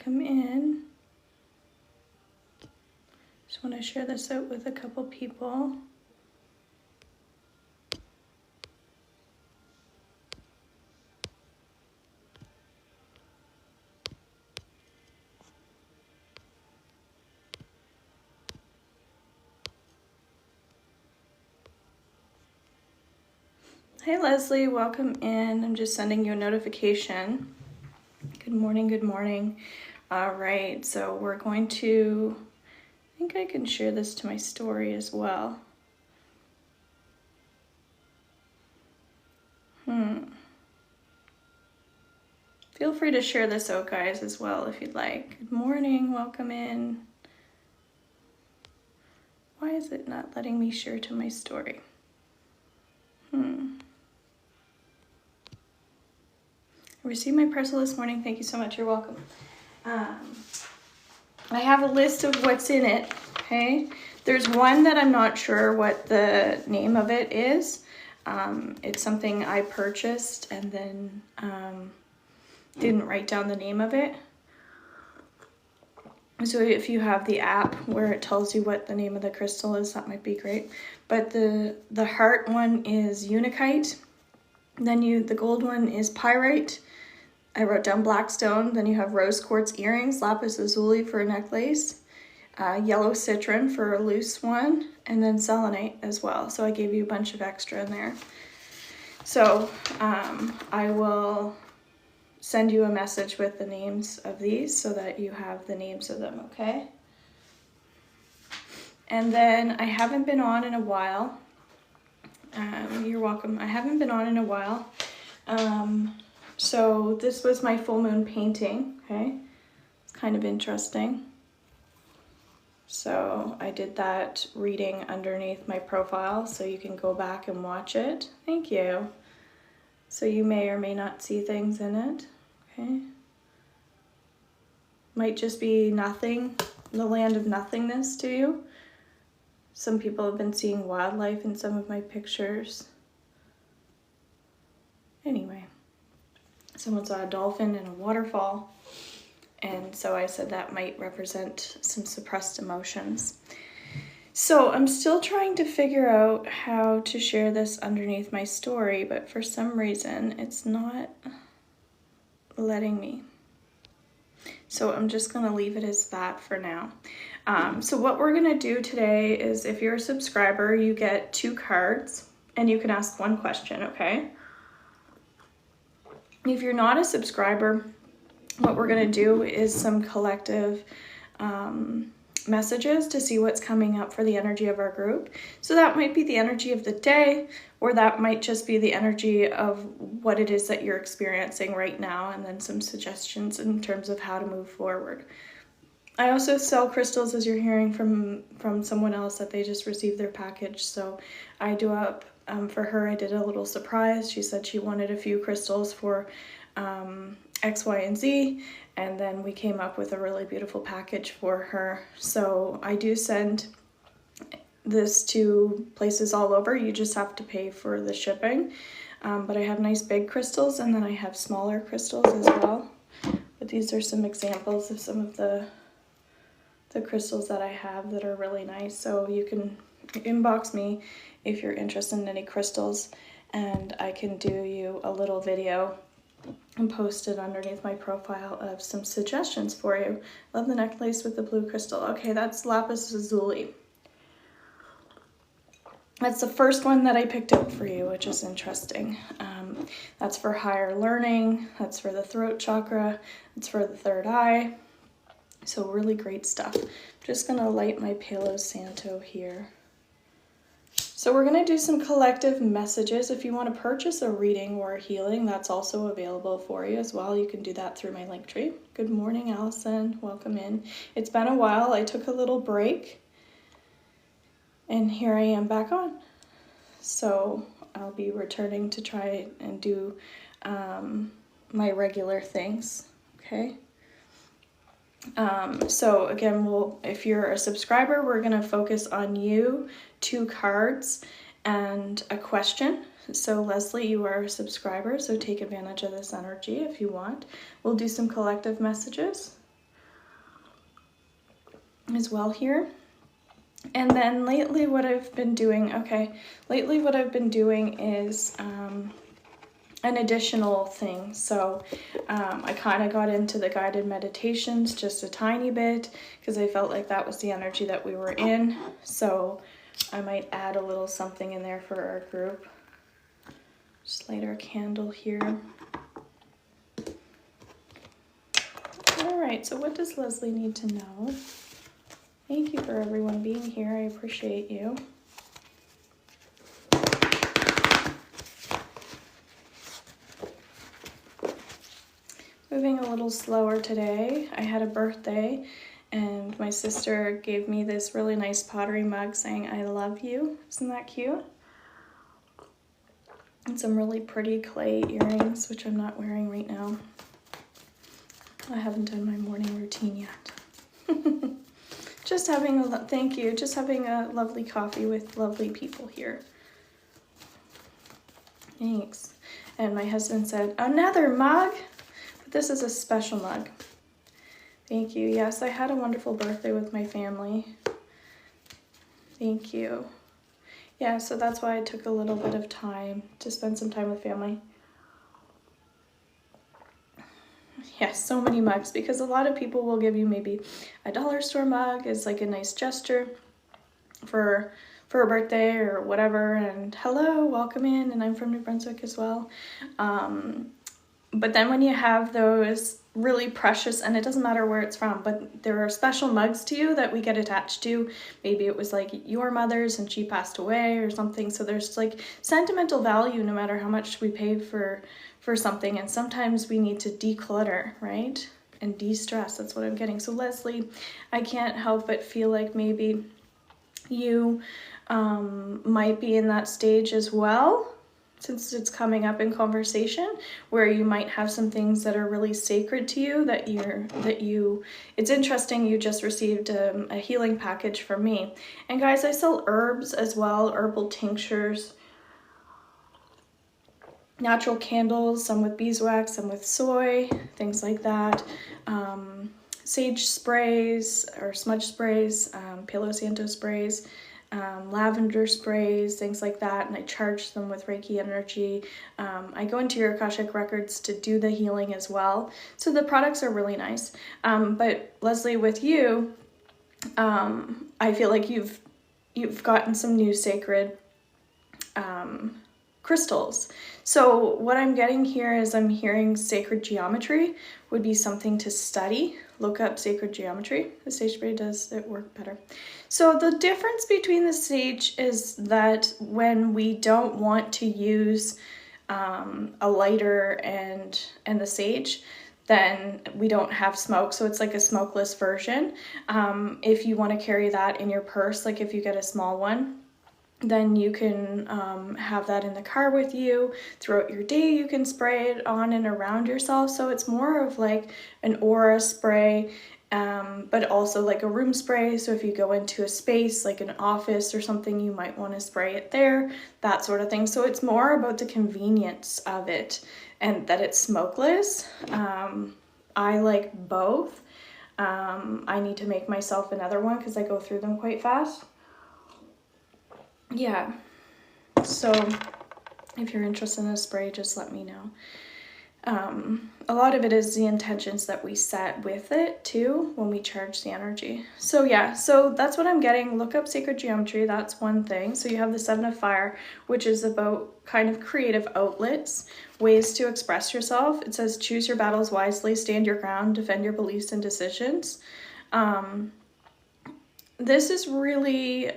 welcome in. Just want to share this out with a couple people. Hey Leslie, welcome in. I'm just sending you a notification. Good morning, good morning. All right, so we're going to, I think I can share this to my story as well. Feel free to share this out, guys, as well if you'd like. Good morning, welcome in. Why is it not letting me share to my story? I received my parcel this morning. Thank you so much. You're welcome. I have a list of what's in it, okay? There's one that I'm not sure what the name of it is. It's something I purchased and then didn't write down the name of it. So if you have the app where it tells you what the name of the crystal is, that might be great. But the heart one is Unakite. Then the gold one is Pyrite. I wrote down Blackstone. Then you have rose quartz earrings, lapis lazuli for a necklace, yellow citron for a loose one, and then selenite as well. So I gave you a bunch of extra in there. So I will send you a message with the names of these so that you have the names of them, okay? And then I haven't been on in a while. You're welcome. I haven't been on in a while. So this was my full moon painting, okay? It's kind of interesting. So I did that reading underneath my profile, so you can go back and watch it. Thank you. So you may or may not see things in it, okay? Might just be nothing, the land of nothingness to you. Some people have been seeing wildlife in some of my pictures. Anyway, someone saw a dolphin and a waterfall. And so I said that might represent some suppressed emotions. So I'm still trying to figure out how to share this underneath my story, but for some reason it's not letting me. So I'm just gonna leave it as that for now. So what we're gonna do today is, if you're a subscriber, you get 2 cards and you can ask 1 question, okay? If you're not a subscriber, what we're gonna do is some collective messages to see what's coming up for the energy of our group. So that might be the energy of the day, or that might just be the energy of what it is that you're experiencing right now, and then some suggestions in terms of how to move forward. I also sell crystals, as you're hearing from someone else that they just received their package. So I do up for her. I did a little surprise. She said she wanted a few crystals for X, Y, and Z, and then we came up with a really beautiful package for her. So I do send this to places all over. You just have to pay for the shipping. But I have nice big crystals, and then I have smaller crystals as well. But these are some examples of some of the crystals that I have that are really nice. So you can inbox me if you're interested in any crystals, and I can do you a little video and post it underneath my profile of some suggestions for you. Love the necklace with the blue crystal. Okay, that's lapis lazuli. That's the first one that I picked up for you, which is interesting. That's for higher learning. That's for the throat chakra. It's for the third eye. So really great stuff. I'm just gonna light my Palo Santo here. So we're gonna do some collective messages. If you want to purchase a reading or a healing, that's also available for you as well. You can do that through my link tree. Good morning, Allison. Welcome in. It's been a while. I took a little break, and here I am back on. So I'll be returning to try and do my regular things, okay? So again, if you're a subscriber, we're going to focus on you, 2 cards, and a question. So Leslie, you are a subscriber, so take advantage of this energy if you want. We'll do some collective messages. as well here. And then lately what I've been doing, is an additional thing. So I kind of got into the guided meditations just a tiny bit because I felt like that was the energy that we were in. So I might add a little something in there for our group. Just light our candle here. All right, so what does Leslie need to know? Thank you for everyone being here. I appreciate you. Moving a little slower today. I had a birthday and my sister gave me this really nice pottery mug saying, "I love you." Isn't that cute? And some really pretty clay earrings, which I'm not wearing right now. I haven't done my morning routine yet. Just having a lovely coffee with lovely people here. Thanks. And my husband said, "Another mug?" But this is a special mug. Thank you. Yes, I had a wonderful birthday with my family. Thank you. Yeah, so that's why I took a little bit of time to spend some time with family. Yes, so many mugs, because a lot of people will give you maybe a dollar store mug as like a nice gesture for a birthday or whatever, and hello, welcome in, and I'm from New Brunswick as well. But then when you have those really precious, and it doesn't matter where it's from, but there are special mugs to you that we get attached to. Maybe it was like your mother's and she passed away or something. So there's like sentimental value no matter how much we pay for something. And sometimes we need to declutter, right? And de-stress. That's what I'm getting. So Leslie, I can't help but feel like maybe you might be in that stage as well, since it's coming up in conversation, where you might have some things that are really sacred to you it's interesting, you just received a healing package from me. And guys, I sell herbs as well, herbal tinctures, natural candles, some with beeswax, some with soy, things like that. Sage sprays or smudge sprays, Palo Santo sprays, lavender sprays, things like that, and I charge them with Reiki energy. I go into your Akashic records to do the healing as well. So the products are really nice. But Leslie, with you, I feel like you've gotten some new sacred crystals. So what I'm getting here is I'm hearing sacred geometry would be something to study. Look up sacred geometry. The sage spray does it work better. So the difference between the sage is that when we don't want to use a lighter and the sage, then we don't have smoke. So it's like a smokeless version. If you want to carry that in your purse, like if you get a small one, then you can have that in the car with you. Throughout your day, you can spray it on and around yourself. So it's more of like an aura spray, but also like a room spray. So if you go into a space like an office or something, you might want to spray it there, that sort of thing. So it's more about the convenience of it and that it's smokeless. I like both. I need to make myself another one because I go through them quite fast. Yeah, so if you're interested in a spray, just let me know. A lot of it is the intentions that we set with it too when we charge the energy. So yeah, so that's what I'm getting. Look up sacred geometry, that's one thing. So you have the 7 of fire, which is about kind of creative outlets, ways to express yourself. It says choose your battles wisely, stand your ground, defend your beliefs and decisions. This is really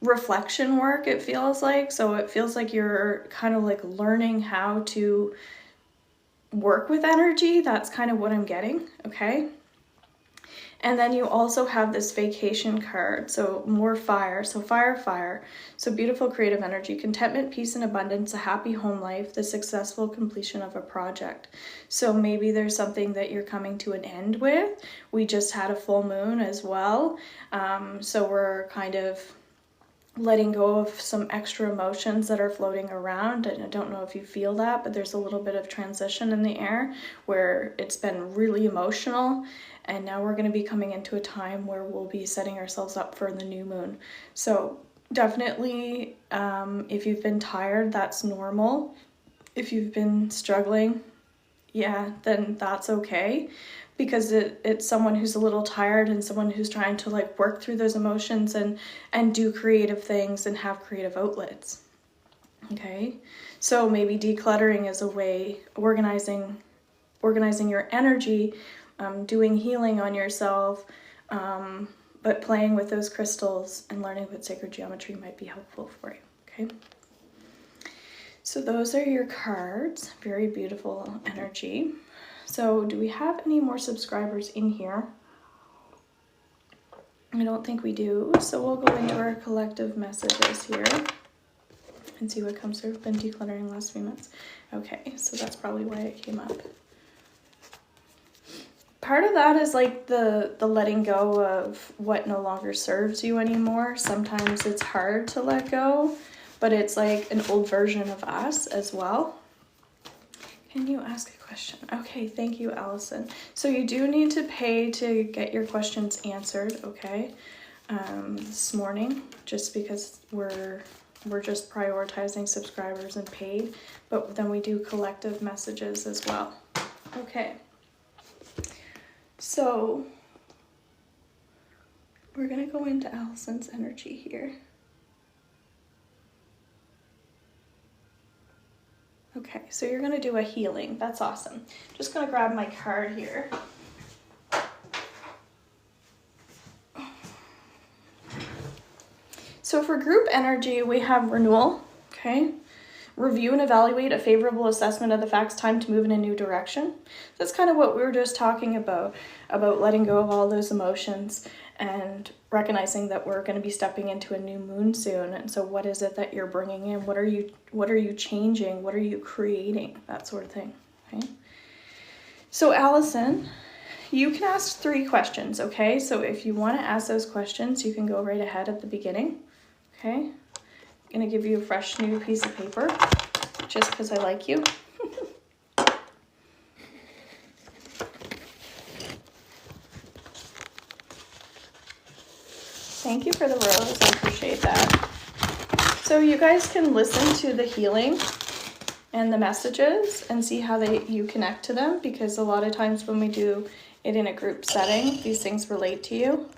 reflection work, it feels like. So it feels like you're kind of like learning how to work with energy. That's kind of what I'm getting, okay? And then you also have this vacation card, so more fire, so fire. So beautiful creative energy, contentment, peace and abundance, a happy home life, the successful completion of a project. So maybe there's something that you're coming to an end with. We just had a full moon as well. So we're kind of letting go of some extra emotions that are floating around. And I don't know if you feel that, but there's a little bit of transition in the air where it's been really emotional, and now we're going to be coming into a time where we'll be setting ourselves up for the new moon. So definitely, if you've been tired, that's normal. If you've been struggling, yeah, then that's okay, because it's someone who's a little tired and someone who's trying to like work through those emotions and do creative things and have creative outlets. Okay, so maybe decluttering is a way, organizing your energy, doing healing on yourself, but playing with those crystals and learning what sacred geometry might be helpful for you. Okay, so those are your cards. Very beautiful energy. So do we have any more subscribers in here? I don't think we do. So we'll go into our collective messages here and see what comes through. I've been decluttering the last few months. Okay, so that's probably why it came up. Part of that is like the letting go of what no longer serves you anymore. Sometimes it's hard to let go, but it's like an old version of us as well. Can you ask a question? Okay, thank you, Allison. So you do need to pay to get your questions answered, okay? This morning, just because we're just prioritizing subscribers and paid, but then we do collective messages as well. Okay. So we're gonna go into Allison's energy here. Okay, so you're gonna do a healing. That's awesome. Just gonna grab my card here. So for group energy, we have renewal, okay? Review and evaluate a favorable assessment of the facts, time to move in a new direction. That's kind of what we were just talking about letting go of all those emotions and recognizing that we're going to be stepping into a new moon soon. And so what is it that you're bringing in? What are you changing? What are you creating? That sort of thing, okay? So Allison, you can ask 3 questions, okay? So if you want to ask those questions, you can go right ahead at the beginning, okay? I'm going to give you a fresh new piece of paper just because I like you. Thank you for the rose. I appreciate that. So you guys can listen to the healing and the messages and see how you connect to them, because a lot of times when we do it in a group setting, these things relate to you.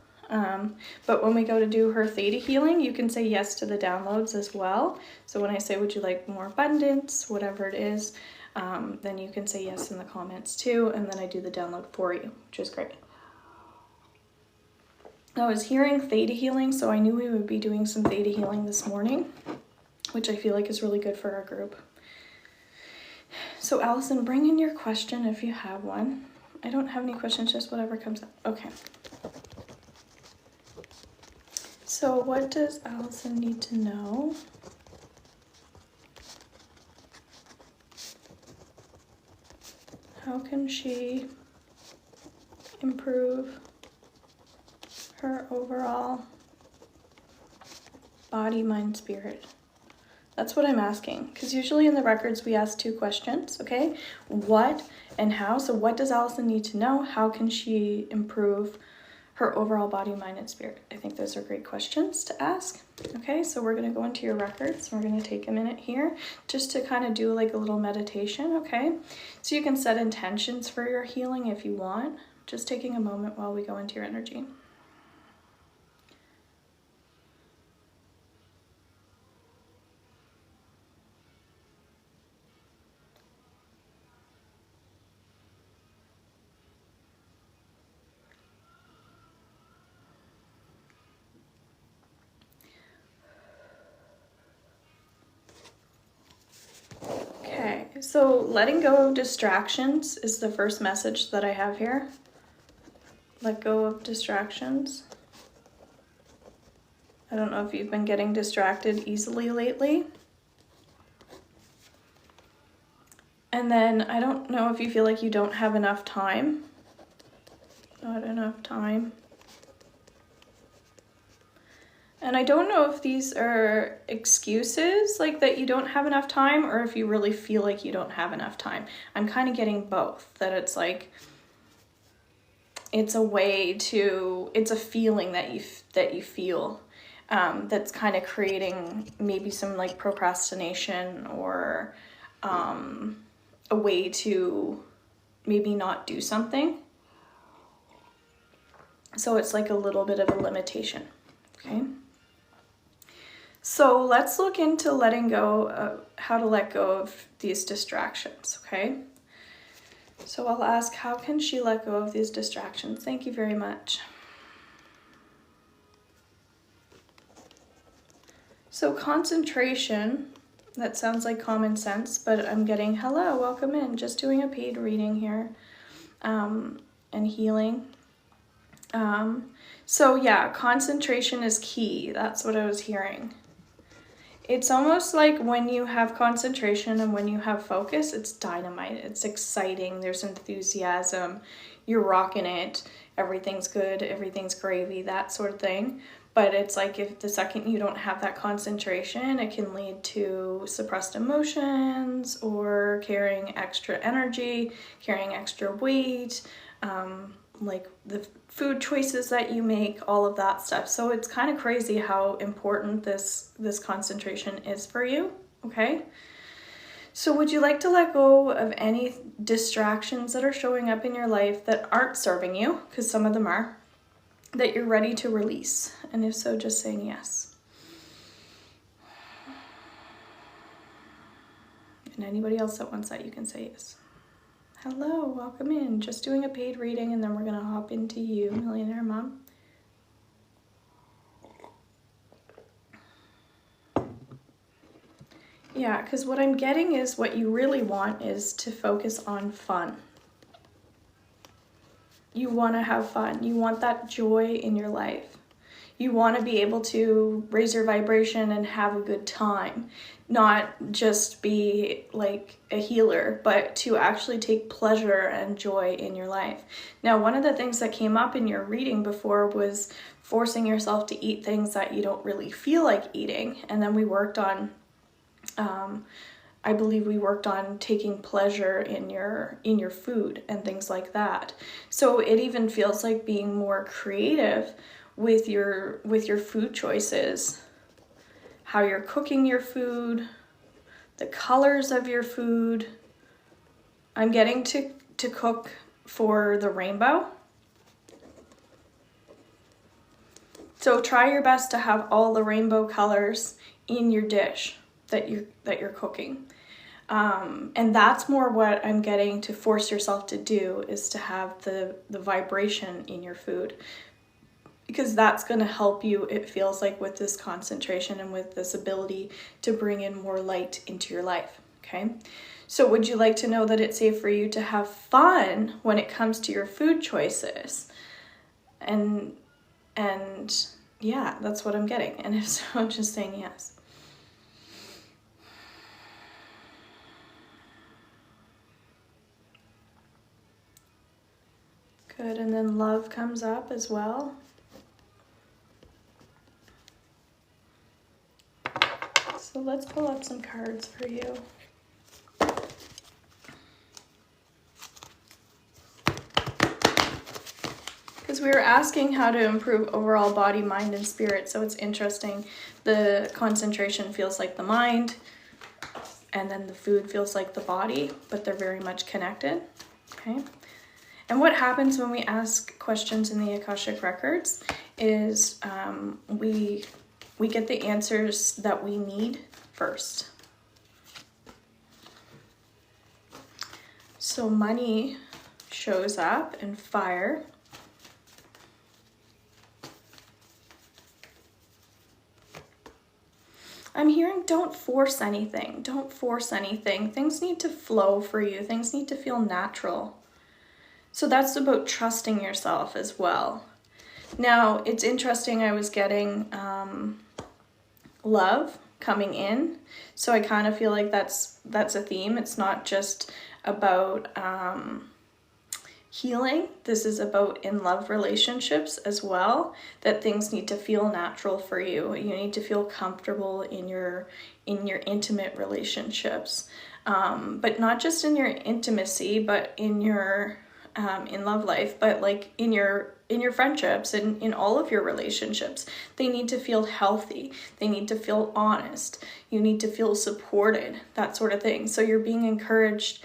But when we go to do her Theta healing, you can say yes to the downloads as well. So when I say, would you like more abundance, whatever it is, then you can say yes in the comments too. And then I do the download for you, which is great. I was hearing Theta healing, so I knew we would be doing some Theta healing this morning, which I feel like is really good for our group. So Allison, bring in your question if you have one. I don't have any questions, just whatever comes up. Okay. So what does Allison need to know? How can she improve her overall body, mind, spirit? That's what I'm asking, because usually in the records we ask 2 questions, okay? What and how. So what does Allison need to know? How can she improve her overall body, mind, and spirit? I think those are great questions to ask. Okay, so we're going to go into your records. We're going to take a minute here just to kind of do like a little meditation, okay? So you can set intentions for your healing if you want. Just taking a moment while we go into your energy. So letting go of distractions is the first message that I have here. Let go of distractions. I don't know if you've been getting distracted easily lately. And then I don't know if you feel like you don't have enough time. Not enough time. And I don't know if these are excuses, like that you don't have enough time, or if you really feel like you don't have enough time. I'm kind of getting both, that it's like, it's a way to, it's a feeling that you feel, that's kind of creating maybe some like procrastination, or a way to maybe not do something. So it's like a little bit of a limitation, okay? So let's look into letting go, how to let go of these distractions, okay? So I'll ask, how can she let go of these distractions? Thank you very much. So concentration, that sounds like common sense, but I'm getting, hello, welcome in, just doing a paid reading here, and healing. So yeah, concentration is key. That's what I was hearing. It's almost like when you have concentration and when you have focus, it's dynamite. It's exciting. There's enthusiasm. You're rocking it. Everything's good. Everything's gravy, that sort of thing. But it's like if the second you don't have that concentration, it can lead to suppressed emotions or carrying extra energy, carrying extra weight, like the food choices that you make, all of that stuff. So it's kind of crazy how important this concentration is for you, okay? So would you like to let go of any distractions that are showing up in your life that aren't serving you, because some of them are, that you're ready to release? And if so, just saying yes. And anybody else that wants that, you can say yes. Hello, welcome in. Just doing a paid reading, and then we're gonna hop into you, Millionaire Mom. Yeah, because what I'm getting is what you really want is to focus on fun. You want to have fun. You want that joy in your life. You want to be able to raise your vibration and have a good time. Not just be like a healer, but to actually take pleasure and joy in your life. Now, one of the things that came up in your reading before was forcing yourself to eat things that you don't really feel like eating. And then we worked on, I believe we worked on taking pleasure in your food and things like that. So it even feels like being more creative with your food choices, how you're cooking your food, the colors of your food. I'm getting to cook for the rainbow. So try your best to have all the rainbow colors in your dish that you're cooking. And that's more what I'm getting to force yourself to do, is to have the vibration in your food. Because that's going to help you, it feels like, with this concentration and with this ability to bring in more light into your life, okay? So would you like to know that it's safe for you to have fun when it comes to your food choices? And yeah, that's what I'm getting. And if so, I'm just saying yes. Good, and then love comes up as well. So let's pull up some cards for you. Because we were asking how to improve overall body, mind, and spirit. So it's interesting. The concentration feels like the mind, and then the food feels like the body, but they're very much connected, okay? And what happens when we ask questions in the Akashic Records is we get the answers that we need first. So money shows up, and fire. I'm hearing don't force anything. Don't force anything. Things need to flow for you. Things need to feel natural. So that's about trusting yourself as well. Now, it's interesting, I was getting love coming in. So I kind of feel like that's a theme. It's not just about healing. This is about in love relationships as well, that things need to feel natural for you. You need to feel comfortable in your intimate relationships, but not just in your intimacy, but in your in love life, but like in your friendships and in all of your relationships. They need to feel healthy. They need to feel honest. You need to feel supported, that sort of thing. So you're being encouraged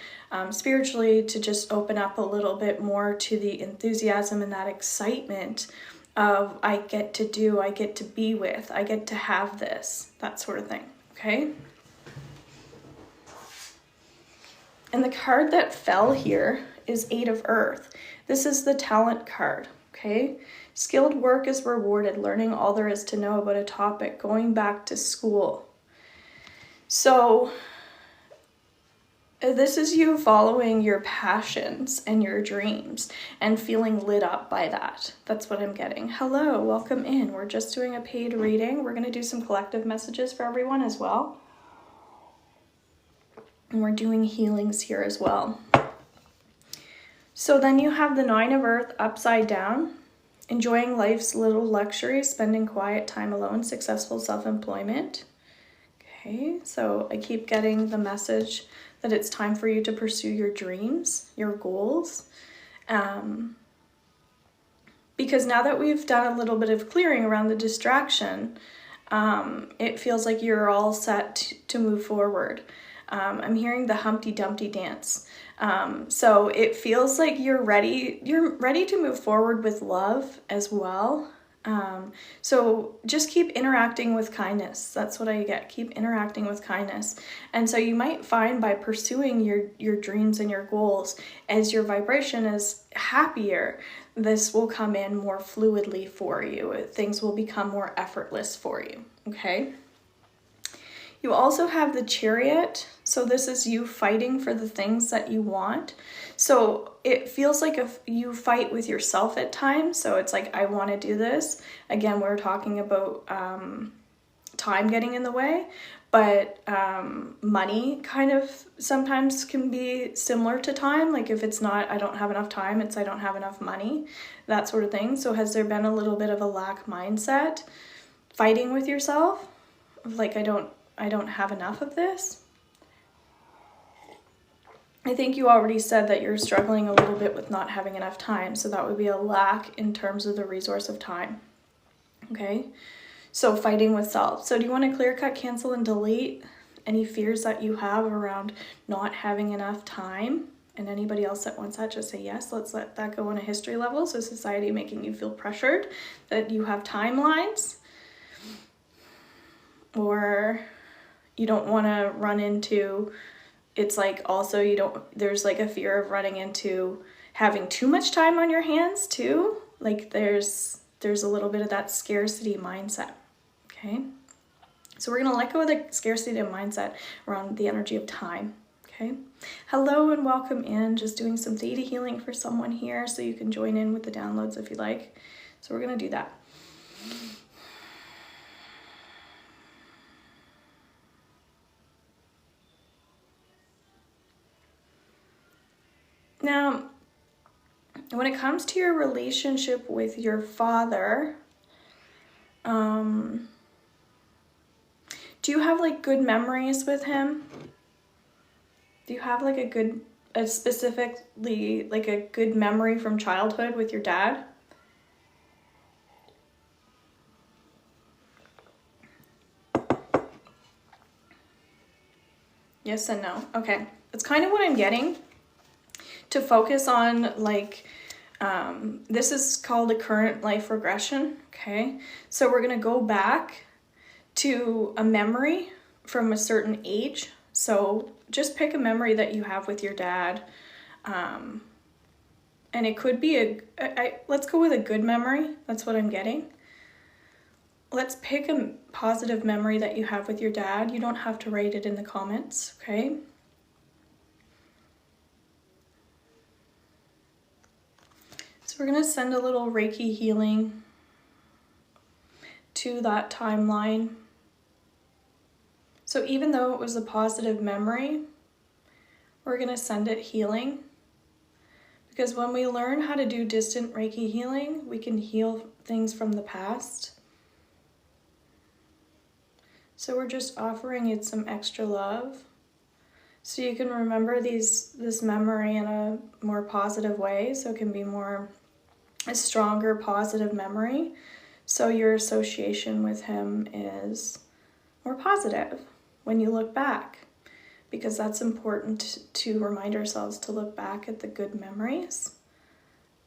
spiritually to just open up a little bit more to the enthusiasm and that excitement of I get to do, I get to be with, I get to have this, that sort of thing, okay? And the card that fell here is 8 of Earth. This is the talent card, okay? Skilled work is rewarded, learning all there is to know about a topic, going back to school. So this is you following your passions and your dreams and feeling lit up by that. That's what I'm getting. Hello, welcome in. We're just doing a paid reading. We're going to do some collective messages for everyone as well. And we're doing healings here as well. So then you have the 9 of Earth upside down, enjoying life's little luxuries, spending quiet time alone, successful self-employment. Okay, so I keep getting the message that it's time for you to pursue your dreams, your goals. Because now that we've done a little bit of clearing around the distraction, it feels like you're all set to move forward. I'm hearing the Humpty Dumpty dance. So it feels like you're ready to move forward with love as well. So just keep interacting with kindness. That's what I get. Keep interacting with kindness. And so you might find by pursuing your dreams and your goals, as your vibration is happier, this will come in more fluidly for you. Things will become more effortless for you. Okay? You also have the Chariot. So this is you fighting for the things that you want. So it feels like if you fight with yourself at times. So it's like, I want to do this. Again, we're talking about time getting in the way, but money kind of sometimes can be similar to time. Like if it's not, I don't have enough time, it's I don't have enough money, that sort of thing. So has there been a little bit of a lack mindset, fighting with yourself? Like I don't have enough of this? I think you already said that you're struggling a little bit with not having enough time. So that would be a lack in terms of the resource of time. Okay. So fighting with self. So do you want to clear cut, cancel, and delete any fears that you have around not having enough time? And anybody else that wants that, just say yes. Let's let that go on a history level. So society making you feel pressured that you have timelines, or you don't want to run into, it's like also there's like a fear of running into having too much time on your hands too. Like there's a little bit of that scarcity mindset. Okay. So we're going to let go of the scarcity mindset around the energy of time. Okay. Hello and welcome in. Just doing some theta healing for someone here, so you can join in with the downloads if you like. So we're going to do that. Now, when it comes to your relationship with your father, do you have like good memories with him? Do you have like specifically like a good memory from childhood with your dad? Yes and no. Okay. That's kind of what I'm getting. To focus on like, this is called a current life regression, okay? So we're gonna go back to a memory from a certain age. So just pick a memory that you have with your dad. And it could be let's go with a good memory. That's what I'm getting. Let's pick a positive memory that you have with your dad. You don't have to write it in the comments, okay? So we're going to send a little Reiki healing to that timeline. So even though it was a positive memory, we're going to send it healing, Because when we learn how to do distant Reiki healing, we can heal things from the past. So we're just offering it some extra love. So you can remember this memory in a more positive way. So it can be a stronger positive memory. So your association with him is more positive when you look back. Because that's important to remind ourselves to look back at the good memories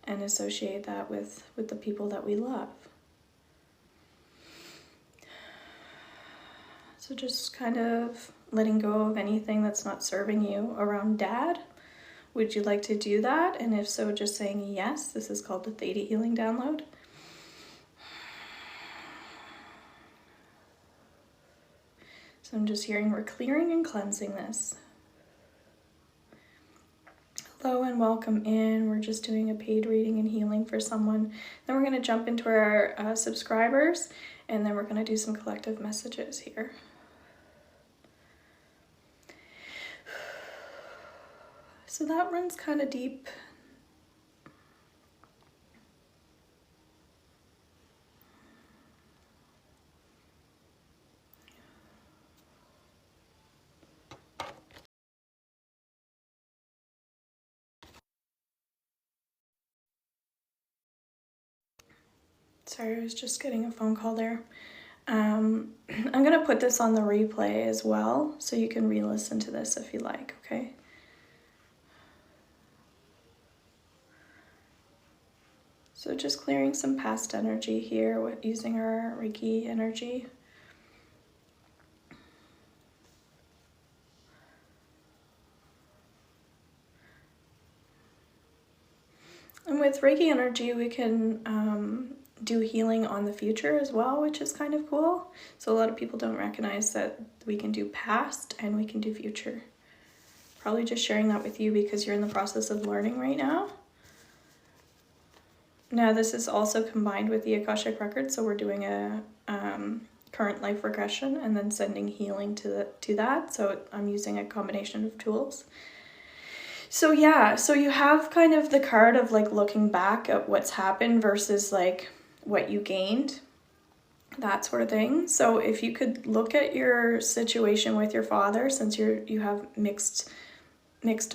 and associate that with the people that we love. So just kind of letting go of anything that's not serving you around Dad. Would you like to do that? And if so, just saying yes. This is called the Theta Healing Download. So I'm just hearing we're clearing and cleansing this. Hello and welcome in. We're just doing a paid reading and healing for someone. Then we're going to jump into our subscribers, and then we're going to do some collective messages here. So that runs kind of deep. Sorry, I was just getting a phone call there. I'm going to put this on the replay as well, so you can re-listen to this if you like, okay? So just clearing some past energy here using our Reiki energy. And with Reiki energy, we can do healing on the future as well, which is kind of cool. So a lot of people don't recognize that we can do past and we can do future. Probably just sharing that with you because you're in the process of learning right now. Now this is also combined with the Akashic Record, so we're doing a current life regression and then sending healing to that. So I'm using a combination of tools. So yeah, so you have kind of the card of like looking back at what's happened versus like what you gained, that sort of thing. So if you could look at your situation with your father, since you have mixed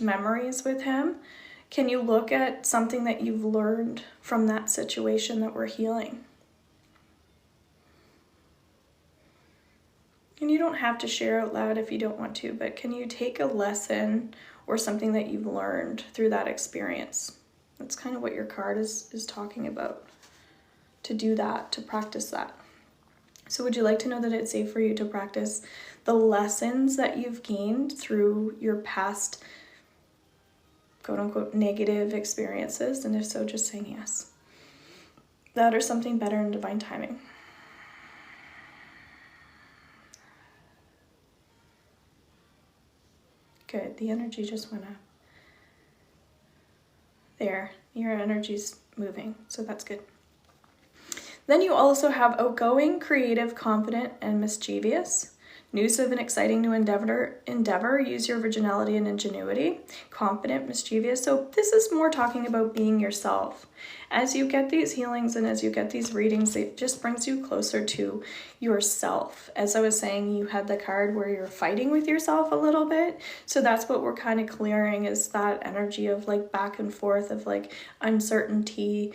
memories with him, can you look at something that you've learned from that situation that we're healing? And you don't have to share out loud if you don't want to, but can you take a lesson or something that you've learned through that experience? That's kind of what your card is talking about. To do that, to practice that. So would you like to know that it's safe for you to practice the lessons that you've gained through your past quote-unquote negative experiences? And if so, just saying yes. That or something better in divine timing. Good, the energy just went up. There, your energy's moving, so that's good. Then you also have outgoing, creative, confident, and mischievous. News of an exciting new endeavor, use your originality and ingenuity. Confident, mischievous. So this is more talking about being yourself. As you get these healings and as you get these readings, it just brings you closer to yourself. As I was saying, you had the card where you're fighting with yourself a little bit. So that's what we're kind of clearing, is that energy of like back and forth of like uncertainty,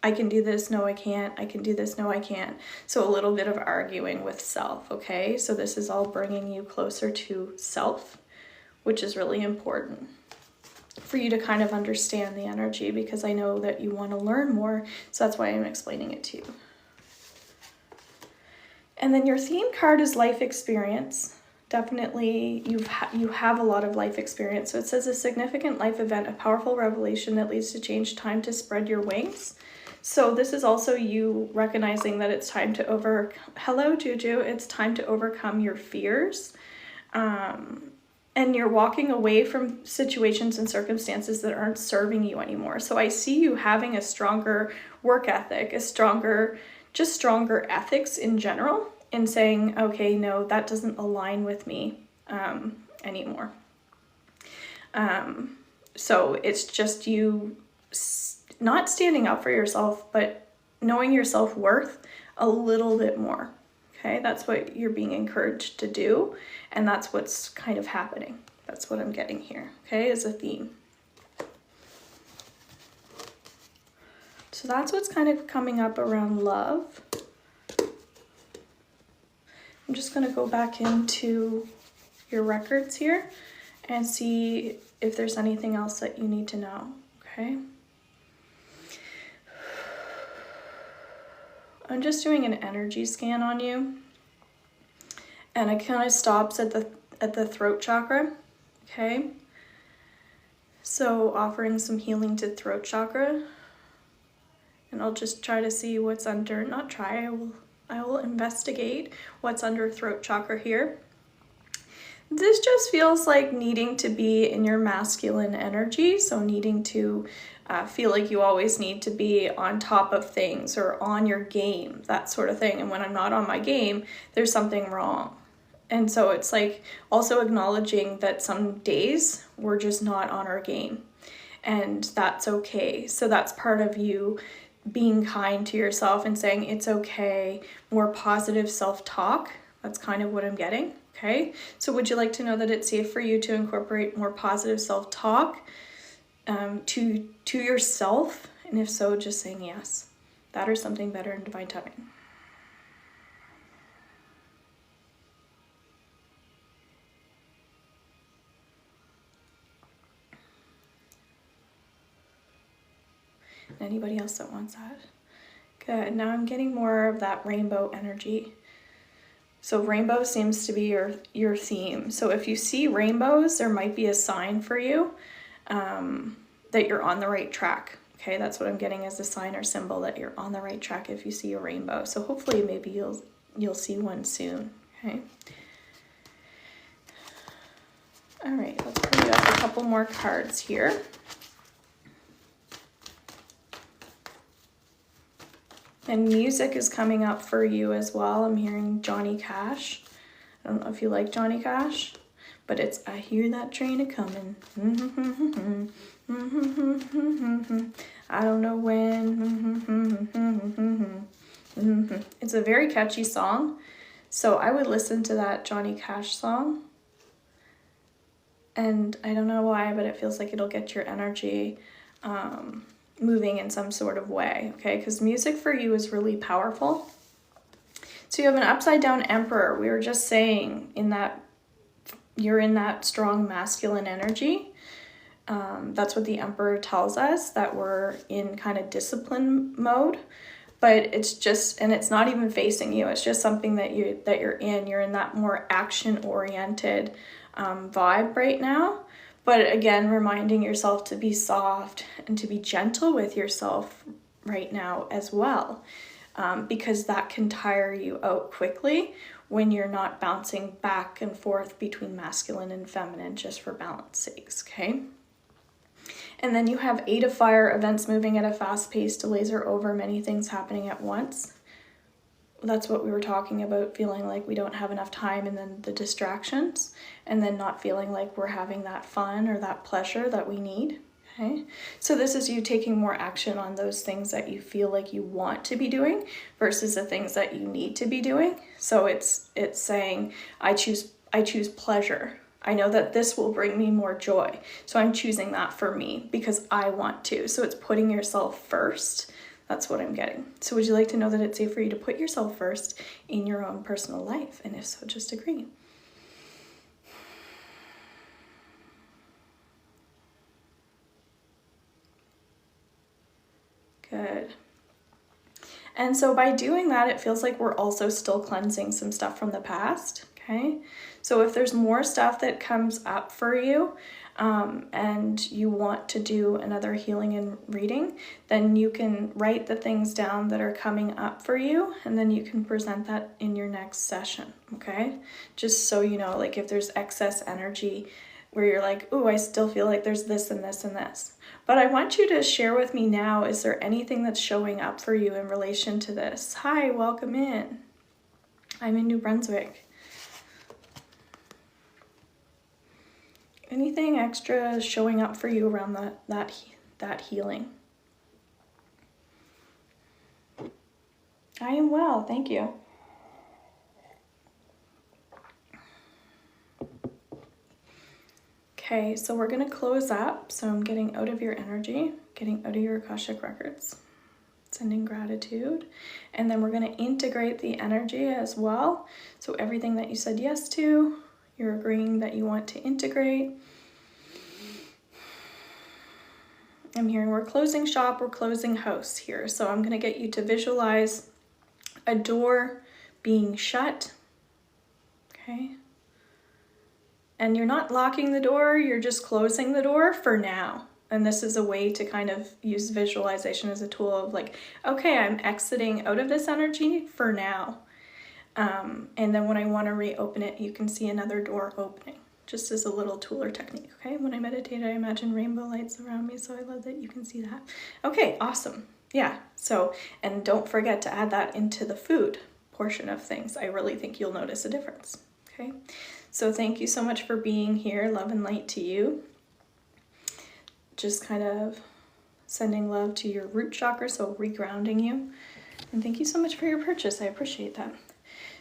I can do this, no I can't, I can do this, no I can't. So a little bit of arguing with self, okay? So this is all bringing you closer to self, which is really important for you to kind of understand the energy, because I know that you want to learn more, so that's why I'm explaining it to you. And then your theme card is life experience. Definitely you have a lot of life experience. So it says a significant life event, a powerful revelation that leads to change, time to spread your wings. So this is also you recognizing that it's time to hello Juju, it's time to overcome your fears. And you're walking away from situations and circumstances that aren't serving you anymore. So I see you having a stronger work ethic, stronger ethics in general, and saying, okay, no, that doesn't align with me anymore. So it's just you not standing up for yourself, but knowing your self-worth a little bit more. Okay, that's what you're being encouraged to do, and that's what's kind of happening. That's what I'm getting here, okay, is a theme. So that's what's kind of coming up around love. I'm just going to go back into your records here and see if there's anything else that you need to know, okay? I'm just doing an energy scan on you, and it kind of stops at the throat chakra, okay? So offering some healing to throat chakra, and I'll just try to see what's under, not try, I will investigate what's under throat chakra here. This just feels like needing to be in your masculine energy, so needing to feel like you always need to be on top of things or on your game, that sort of thing. And when I'm not on my game, there's something wrong. And so it's like also acknowledging that some days we're just not on our game, and that's okay. So that's part of you being kind to yourself and saying it's okay, more positive self-talk. That's kind of what I'm getting, okay? So would you like to know that it's safe for you to incorporate more positive self-talk to yourself? And if so, just saying yes. That or something better in divine timing. Anybody else that wants that? Good. Now I'm getting more of that rainbow energy. So rainbow seems to be your theme. So if you see rainbows, there might be a sign for you that you're on the right track. Okay, that's what I'm getting as a sign or symbol that you're on the right track if you see a rainbow. So hopefully maybe you'll see one soon. Okay. All right, let's bring up a couple more cards here. And music is coming up for you as well. I'm hearing Johnny Cash. I don't know if you like Johnny Cash, but it's I hear that train a-coming. I don't know when. It's a very catchy song. So I would listen to that Johnny Cash song. And I don't know why, but it feels like it'll get your energy moving in some sort of way, okay? Because music for you is really powerful. So you have an upside down emperor. We were just saying you're in that strong masculine energy. That's what the emperor tells us, that we're in kind of discipline mode. But it's just, and it's not even facing you. It's just something that you're in. You're in that more action-oriented vibe right now. But again, reminding yourself to be soft and to be gentle with yourself right now as well, because that can tire you out quickly when you're not bouncing back and forth between masculine and feminine just for balance sakes, okay? And then you have 8 of fire, events moving at a fast pace, delays are over, many things happening at once. That's what we were talking about, feeling like we don't have enough time, and then the distractions, and then not feeling like we're having that fun or that pleasure that we need, okay? So this is you taking more action on those things that you feel like you want to be doing versus the things that you need to be doing. So it's saying, I choose pleasure. I know that this will bring me more joy. So I'm choosing that for me because I want to. So it's putting yourself first. That's what I'm getting. So would you like to know that it's safe for you to put yourself first in your own personal life? And if so, just agree. Good. And so by doing that, it feels like we're also still cleansing some stuff from the past, okay? So if there's more stuff that comes up for you, and you want to do another healing and reading, then you can write the things down that are coming up for you, and then you can present that in your next session, okay? Just so you know, like if there's excess energy where you're like, oh, I still feel like there's this and this and this. But I want you to share with me now, is there anything that's showing up for you in relation to this? Hi, welcome in. I'm in New Brunswick. Anything extra showing up for you around that healing? I am well, thank you. Okay, so we're going to close up. So I'm getting out of your energy, getting out of your Akashic records, sending gratitude, and then we're going to integrate the energy as well. So everything that you said yes to, you're agreeing that you want to integrate. I'm hearing we're closing shop, we're closing house here. So I'm going to get you to visualize a door being shut. Okay. And you're not locking the door, you're just closing the door for now. And this is a way to kind of use visualization as a tool of like, okay, I'm exiting out of this energy for now. And then when I want to reopen it, you can see another door opening, just as a little tool or technique, okay? When I meditate, I imagine rainbow lights around me, so I love that you can see that. Okay, awesome. Yeah, so, and don't forget to add that into the food portion of things. I really think you'll notice a difference, okay? So thank you so much for being here. Love and light to you. Just kind of sending love to your root chakra, so regrounding you. And thank you so much for your purchase. I appreciate that.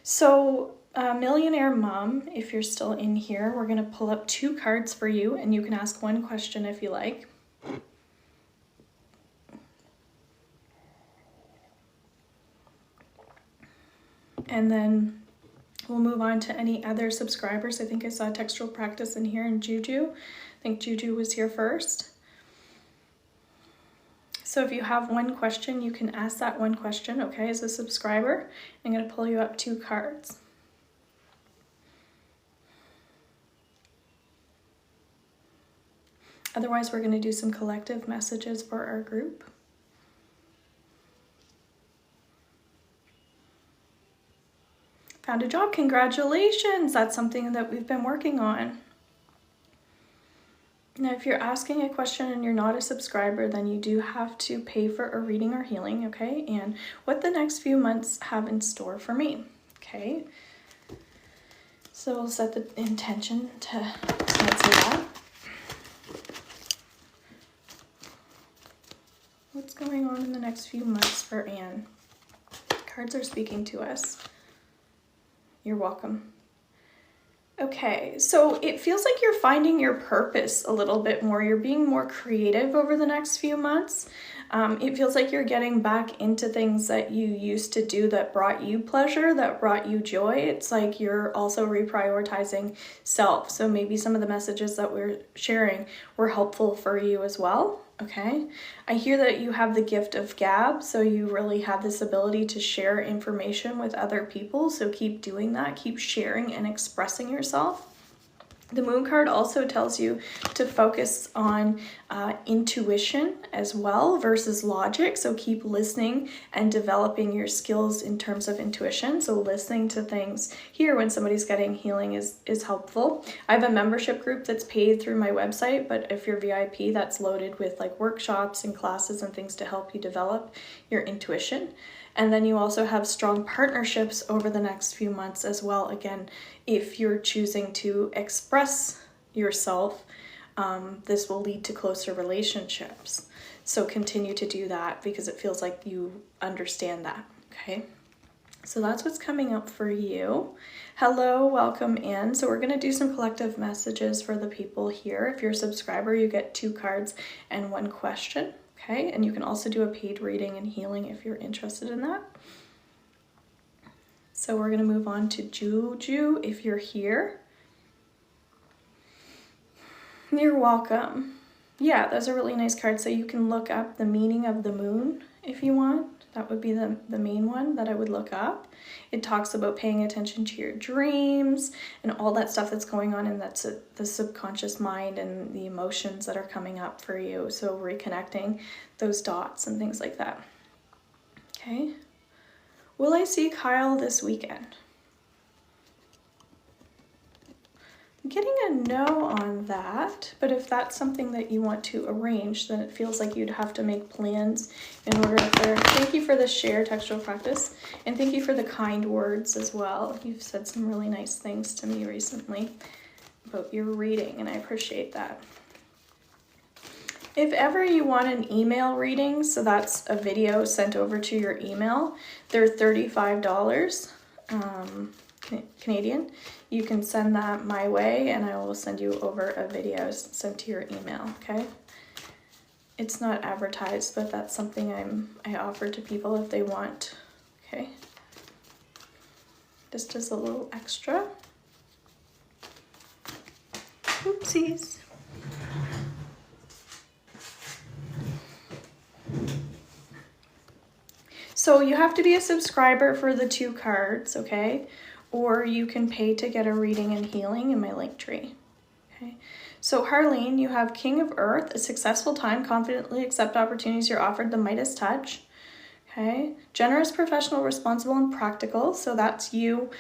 So Millionaire Mom, if you're still in here, we're going to pull up 2 cards for you, and you can ask one question if you like. And then we'll move on to any other subscribers. I think I saw Textural Practice in here and Juju. I think Juju was here first. So if you have one question, you can ask that one question, okay, as a subscriber. I'm going to pull you up 2 cards. Otherwise, we're going to do some collective messages for our group. Found a job, congratulations! That's something that we've been working on. Now, if you're asking a question and you're not a subscriber, then you do have to pay for a reading or healing, okay? And what the next few months have in store for me, okay? So we'll set the intention to answer that. What's going on in the next few months for Anne? Cards are speaking to us. You're welcome. Okay, so it feels like you're finding your purpose a little bit more. You're being more creative over the next few months. It feels like you're getting back into things that you used to do that brought you pleasure, that brought you joy. It's like you're also reprioritizing self. So maybe some of the messages that we're sharing were helpful for you as well. Okay, I hear that you have the gift of gab, so you really have this ability to share information with other people, so keep doing that, keep sharing and expressing yourself. The Moon card also tells you to focus on intuition as well versus logic, so keep listening and developing your skills in terms of intuition. So listening to things here when somebody's getting healing is helpful. I have a membership group that's paid through my website, but if you're VIP, that's loaded with like workshops and classes and things to help you develop your intuition. And then you also have strong partnerships over the next few months as well. Again, if you're choosing to express yourself, this will lead to closer relationships. So continue to do that because it feels like you understand that, okay? So that's what's coming up for you. Hello, welcome in. So we're going to do some collective messages for the people here. If you're a subscriber, you get 2 cards and 1 question. Okay, and you can also do a paid reading and healing if you're interested in that. So we're going to move on to Juju if you're here. You're welcome. Yeah, those are really nice cards. So you can look up the meaning of the moon if you want. That would be the main one that I would look up. It talks about paying attention to your dreams and all that stuff that's going on, and that's the subconscious mind and the emotions that are coming up for you. So reconnecting those dots and things like that. Okay. Will I see Kyle this weekend? I'm getting a no on that, but if that's something that you want to arrange, then it feels like you'd have to make plans in order for... Thank you for the share, Textual Practice, and thank you for the kind words as well. You've said some really nice things to me recently. your reading, and I appreciate that. If ever you want an email reading, so that's a video sent over to your email, they're $35 Canadian. You can send that my way and I will send you over a video sent to your email, okay? It's not advertised, but that's something I offer to people if they want, okay? Just as a little extra. Oopsies. So you have to be a subscriber for the 2 cards, okay? Or you can pay to get a reading and healing in my link tree, okay? So Harleen, you have King of Earth, a successful time, confidently accept opportunities you're offered, the Midas touch, okay? Generous, professional, responsible, and practical, so that's you.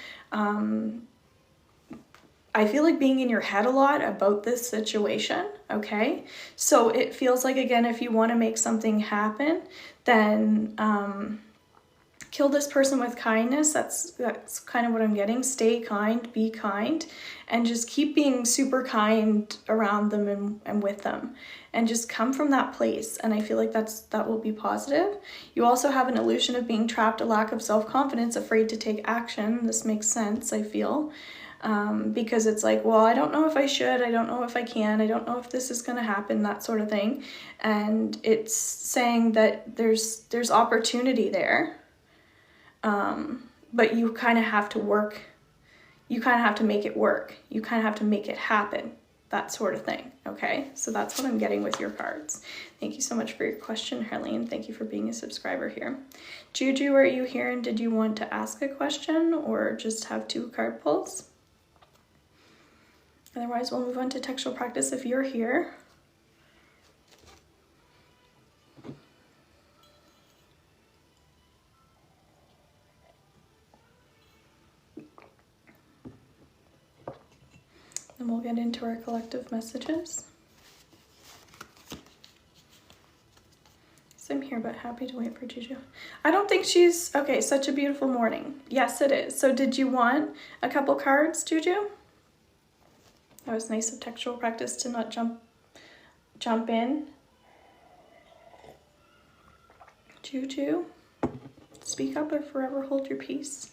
I feel like being in your head a lot about this situation, okay? So it feels like, again, if you want to make something happen, then kill this person with kindness. That's kind of what I'm getting. Stay kind, be kind, and just keep being super kind around them and with them. And just come from that place. And I feel like that will be positive. You also have an illusion of being trapped, a lack of self-confidence, afraid to take action. This makes sense, I feel. Because it's like, well, I don't know if I should, I don't know if I can, I don't know if this is going to happen, that sort of thing. And it's saying that there's opportunity there, but you kind of have to work, you kind of have to make it work, you kind of have to make it happen, that sort of thing, okay? So that's what I'm getting with your cards. Thank you so much for your question, Harleen. Thank you for being a subscriber here. Juju, are you here and did you want to ask a question or just have 2 card pulls? Otherwise, we'll move on to textual practice if you're here. Then we'll get into our collective messages. So I'm here, but happy to wait for Juju. I don't think she's... Okay, such a beautiful morning. Yes, it is. So did you want a couple cards, Juju? That was nice of textual practice to not jump in. Juju, speak up or forever hold your peace.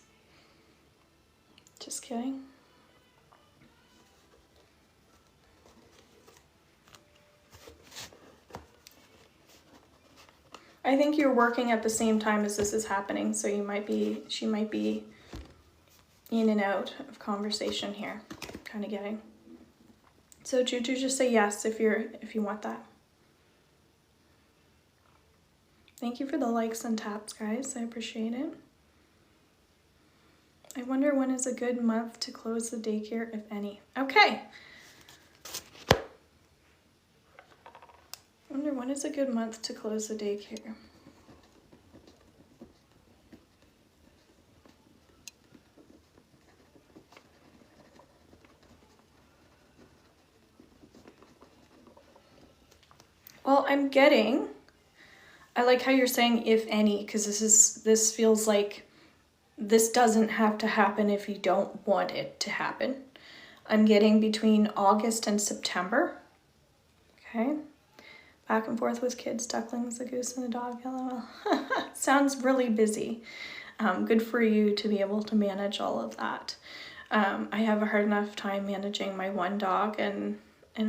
Just kidding. I think you're working at the same time as this is happening, so she might be in and out of conversation here, kind of getting. So Juju, just say yes if you want that. Thank you for the likes and taps, guys. I appreciate it. I wonder when is a good month to close the daycare, if any. Okay. I wonder when is a good month to close the daycare. Well, I'm getting, I like how you're saying if any, because this feels like this doesn't have to happen if you don't want it to happen. I'm getting between August and September. Okay. Back and forth with kids, ducklings, a goose, and a dog. LOL. Sounds really busy. Good for you to be able to manage all of that. I have a hard enough time managing my 1 dog and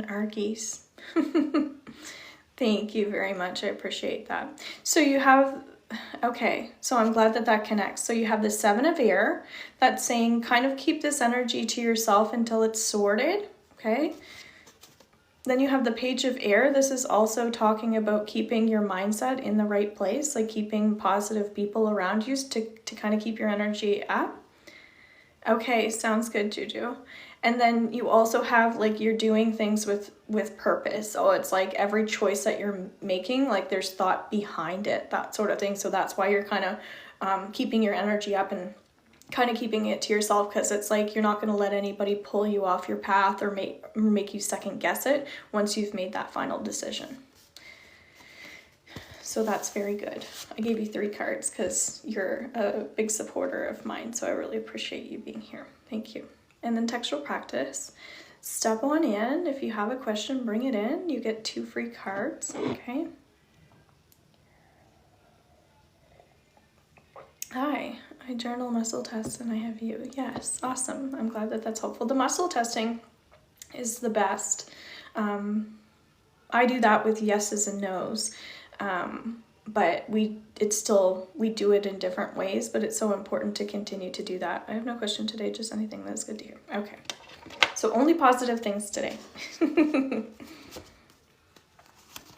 our geese. Thank you very much. I appreciate that. So you have, okay, so I'm glad that connects. So you have the 7 of air that's saying kind of keep this energy to yourself until it's sorted, okay? Then you have the page of air. This is also talking about keeping your mindset in the right place, like keeping positive people around you to kind of keep your energy up. Okay, sounds good, Juju. And then you also have like you're doing things with purpose. So it's like every choice that you're making, like there's thought behind it, that sort of thing. So that's why you're kind of keeping your energy up and kind of keeping it to yourself, because it's like you're not going to let anybody pull you off your path or make you second guess it once you've made that final decision. So that's very good. I gave you 3 cards because you're a big supporter of mine, so I really appreciate you being here. Thank you. And then textual practice. step on in. If you have a question, bring it in. You get 2 free cards, okay? Hi, I journal muscle tests and I have you. Yes, awesome. I'm glad that that's helpful. The muscle testing is the best. I do that with yeses and nos, but we do it in different ways, but it's so important to continue to do that. I have no question today, just anything that's good to hear. Okay, so only positive things today.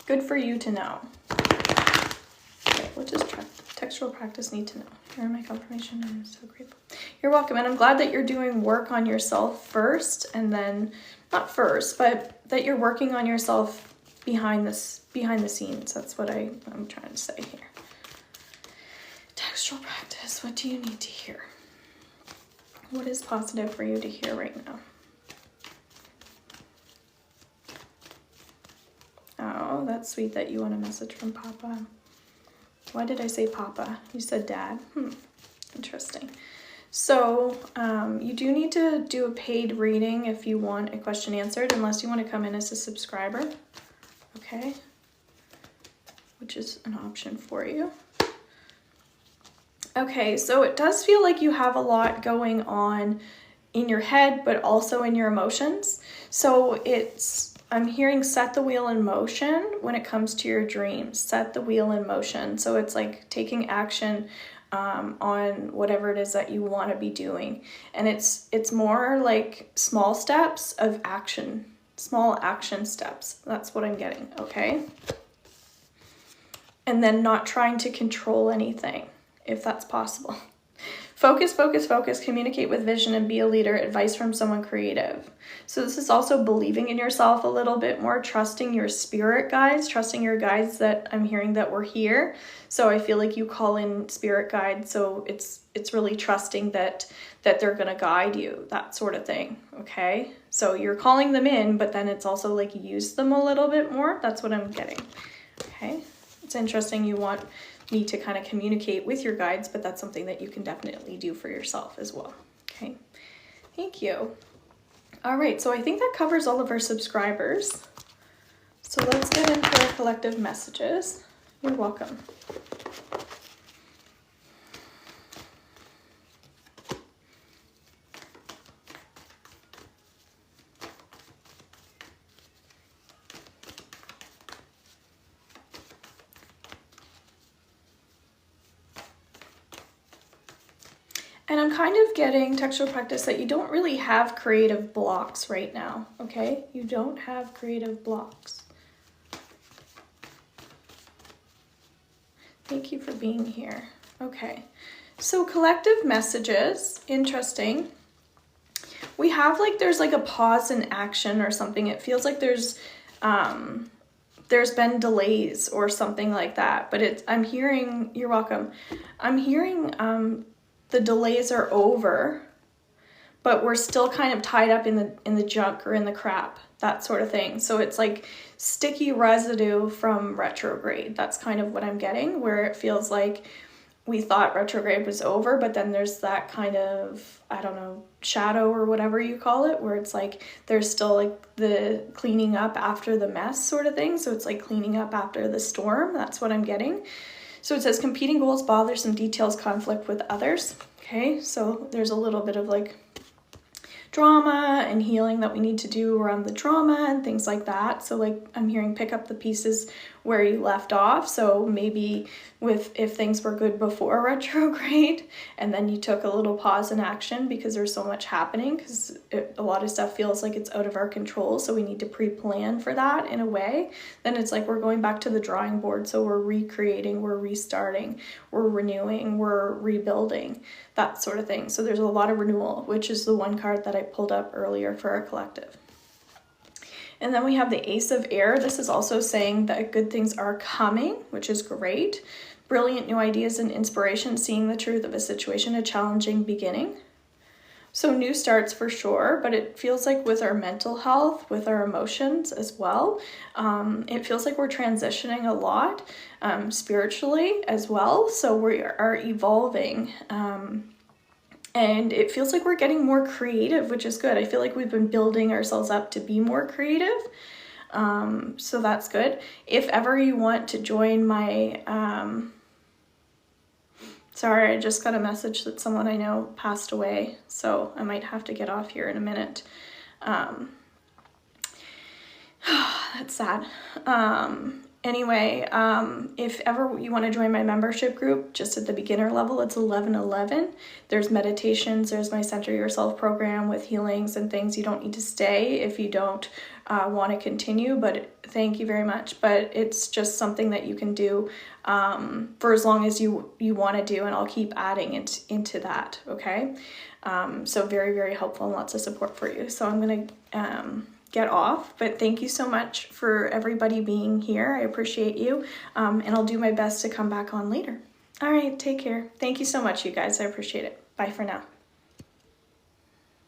Good for you to know. Okay, what does textual practice need to know? Here in my confirmation, I'm so grateful. You're welcome, and I'm glad that you're doing work on yourself first, and then, not first, but that you're working on yourself behind the scenes. That's what I'm trying to say here. Textual practice, what do you need to hear? What is positive for you to hear right now? Oh, that's sweet that you want a message from Papa. Why did I say Papa? You said Dad. Interesting. So you do need to do a paid reading if you want a question answered, unless you want to come in as a subscriber. Okay. Which is an option for you. Okay, so it does feel like you have a lot going on in your head, but also in your emotions. So I'm hearing set the wheel in motion when it comes to your dreams. Set the wheel in motion. So it's like taking action on whatever it is that you want to be doing. And it's more like small steps of action, small action steps. That's what I'm getting, okay? And then not trying to control anything, if that's possible. Focus, focus, focus, communicate with vision and be a leader, advice from someone creative. So this is also believing in yourself a little bit more, trusting your spirit guides, trusting your guides that I'm hearing that we're here. So I feel like you call in spirit guides, so it's really trusting that they're gonna guide you, that sort of thing, okay? So you're calling them in, but then it's also like use them a little bit more. That's what I'm getting, okay? It's interesting you want me to kind of communicate with your guides, but that's something that you can definitely do for yourself as well. Okay, thank you. All right, so I think that covers all of our subscribers. So let's get into our collective messages. You're welcome. And I'm kind of getting textual practice that you don't really have creative blocks right now, okay? You don't have creative blocks. Thank you for being here. Okay, so collective messages, interesting. We have there's like a pause in action or something. It feels like there's been delays or something like that, but I'm hearing, you're welcome. I'm hearing, the delays are over, but we're still kind of tied up in the junk or in the crap, that sort of thing. So it's like sticky residue from retrograde. That's kind of what I'm getting, where it feels like we thought retrograde was over, but then there's that kind of, I don't know, shadow or whatever you call it, where it's like there's still like the cleaning up after the mess sort of thing. So it's like cleaning up after the storm. That's what I'm getting. So it says competing goals, bothersome details, conflict with others. Okay, so there's a little bit of like drama and healing that we need to do around the drama and things like that. So like I'm hearing pick up the pieces where you left off. So maybe if things were good before retrograde and then you took a little pause in action because there's so much happening, because a lot of stuff feels like it's out of our control, so we need to pre-plan for that in a way. Then it's like we're going back to the drawing board, so we're recreating, we're restarting, we're renewing, we're rebuilding, that sort of thing. So there's a lot of renewal, which is the one card that I pulled up earlier for our collective. And then we have the Ace of Air. This is also saying that good things are coming, which is great. Brilliant new ideas and inspiration, seeing the truth of a situation, a challenging beginning. So new starts for sure, but it feels like with our mental health, with our emotions as well, it feels like we're transitioning a lot spiritually as well. So we are evolving And it feels like we're getting more creative, which is good. I feel like we've been building ourselves up to be more creative. So that's good. If ever you want to join my, sorry, I just got a message that someone I know passed away, so I might have to get off here in a minute. That's sad. Anyway, if ever you want to join my membership group, just at the beginner level, it's 1111. There's meditations, there's my Center Yourself program with healings and things. You don't need to stay if you don't want to continue, but thank you very much. But it's just something that you can do for as long as you want to do, and I'll keep adding it into that, okay? So very, very helpful and lots of support for you. So I'm going to get off, but thank you so much for everybody being here. I appreciate you, and I'll do my best to come back on later. All right, take care. Thank you so much, you guys. I appreciate it. Bye for now.